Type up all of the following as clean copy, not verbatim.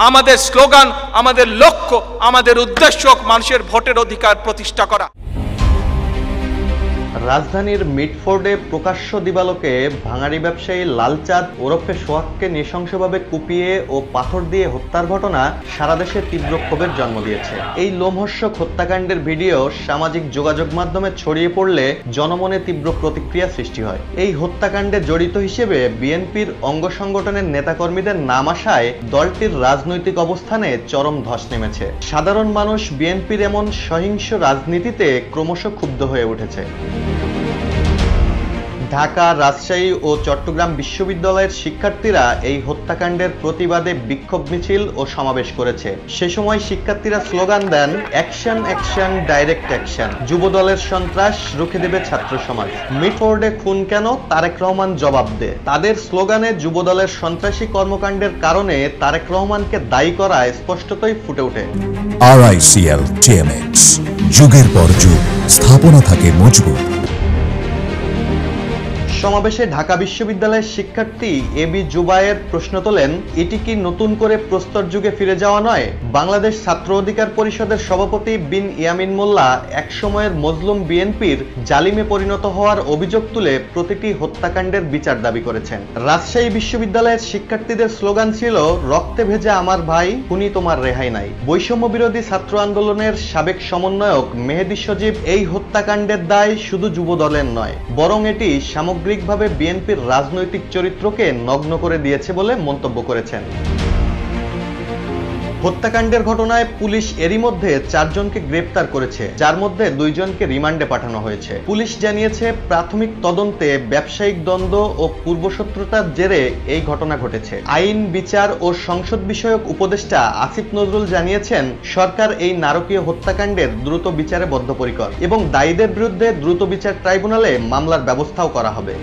আমাদের স্লোগান, আমাদের লক্ষ্য, আমাদের উদ্দেশ্য মানুষের ভোটের অধিকার প্রতিষ্ঠা করা। রাজধানীর মিটফোর্ডে প্রকাশ্য দিবালোকে ভাঙাড়ি ব্যবসায়ী লালচাঁদ ওরফে সোহাগকে নৃশংসভাবে কুপিয়ে ও পাথর দিয়ে হত্যার ঘটনা সারা দেশে তীব্র ক্ষোভের জন্ম দিয়েছে। এই লোমহর্ষক হত্যাকাণ্ডের ভিডিও সামাজিক যোগাযোগ মাধ্যমে ছড়িয়ে পড়লে জনমনে তীব্র প্রতিক্রিয়া সৃষ্টি হয়। এই হত্যাকাণ্ডে জড়িত হিসেবে বিএনপির অঙ্গ সংগঠনের নেতাকর্মীদের নাম আসায় দলটির রাজনৈতিক অবস্থানে চরম ধস নেমেছে। সাধারণ মানুষ বিএনপির এমন সহিংস রাজনীতিতে ক্রমশ ক্ষুব্ধ হয়ে উঠেছে। ঢাকা, রাজশাহী ও চট্টগ্রাম বিশ্ববিদ্যালয়ের শিক্ষার্থীরা এই হত্যাকাণ্ডের প্রতিবাদে বিক্ষোভ মিছিল ও সমাবেশ করেছে। সে সময় শিক্ষার্থীরা স্লোগান দেন, অ্যাকশন অ্যাকশন ডাইরেক্ট অ্যাকশন, যুবদলের সন্ত্রাস রুখে দেবে ছাত্র সমাজ, মিটফোর্ডে খুন কেন, তারেক রহমান জবাব দে। তাদের স্লোগানে যুবদলের সন্ত্রাসী কর্মকাণ্ডের কারণে তারেক রহমানকে দায়ী করা স্পষ্টতই ফুটে ওঠে। RICL TMX, যুগের পর যুগ স্থাপনা থাকে মজবুত। সমাবেশে ঢাকা বিশ্ববিদ্যালয়ের শিক্ষার্থী এবি জুবায়ের প্রশ্ন তোলেন, এটি কি নতুন করে প্রস্তর যুগে ফিরে যাওয়া নয়? বাংলাদেশ ছাত্র অধিকার পরিষদের সভাপতি বিন ইয়ামিন মোল্লা একসময়ের মজলুম বিএনপির জালিমে পরিণত হওয়ার অভিযোগ তুলে প্রতিটি হত্যাকাণ্ডের বিচার দাবি করেছেন। রাজশাহী বিশ্ববিদ্যালয়ের শিক্ষার্থীদের স্লোগান ছিল, রক্তে ভেজে আমার ভাই, খুনি তোমার রেহাই নাই। বৈষম্য বিরোধী ছাত্র আন্দোলনের সাবেক সমন্বয়ক মেহেদী সজীব এই হত্যাকাণ্ডের দায় শুধু যুবদলের নয়, বরং এটি সামগ্রিকভাবে বিএনপির রাজনৈতিক চরিত্রকে নগ্ন করে দিয়েছে বলে মন্তব্য করেছেন। হত্যাকাণ্ডের ঘটনায় পুলিশ এরই মধ্যে 4 জনকে গ্রেপ্তার করেছে, যার মধ্যে 2 জনকে রিমান্ডে পাঠানো হয়েছে। পুলিশ জানিয়েছে, প্রাথমিক তদন্তে ব্যবসায়িক দ্বন্দ্ব ও পূর্বশত্রুতার জেরে এই ঘটনা ঘটেছে। আইন, বিচার ও সংসদ বিষয়ক উপদেষ্টা আসিফ নজরুল জানিয়েছেন, সরকার এই নারকীয় হত্যাকাণ্ডের দ্রুত বিচারে বদ্ধপরিকর এবং দায়ীদের বিরুদ্ধে দ্রুত বিচার ট্রাইব্যুনালে মামলার ব্যবস্থাও করা হবে।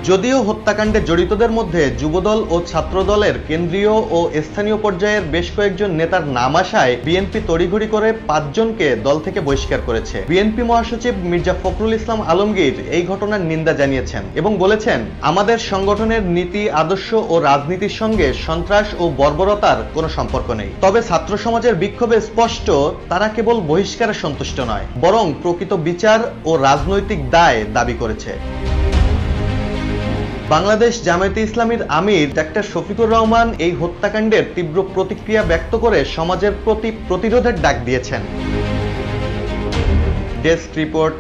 যদিও হত্যাকাণ্ডে জড়িতদের মধ্যে যুবদল ও ছাত্রদলের কেন্দ্রীয় ও স্থানীয় পর্যায়ের বেশ কয়েকজন নেতার নাম আসায় বিএনপি তড়িঘড়ি করে 5 জনকে দল থেকে বহিষ্কার করেছে। বিএনপি মহাসচিব মির্জা ফখরুল ইসলাম আলমগীর এই ঘটনার নিন্দা জানিয়েছেন এবং বলেছেন, আমাদের সংগঠনের নীতি, আদর্শ ও রাজনীতির সঙ্গে সন্ত্রাস ও বর্বরতার কোনো সম্পর্ক নেই। তবে ছাত্র সমাজের বিক্ষোভে স্পষ্ট, তারা কেবল বহিষ্কারে সন্তুষ্ট নয়, বরং প্রকৃত বিচার ও রাজনৈতিক দায় দাবি করেছে। বাংলাদেশ জামায়াতে ইসলামীর আমির ডাক্তার শফিকুর রহমান এই হত্যাকাণ্ডের তীব্র প্রতিক্রিয়া ব্যক্ত করে সমাজের প্রতি প্রতিরোধের ডাক দিয়েছেন। Desk report.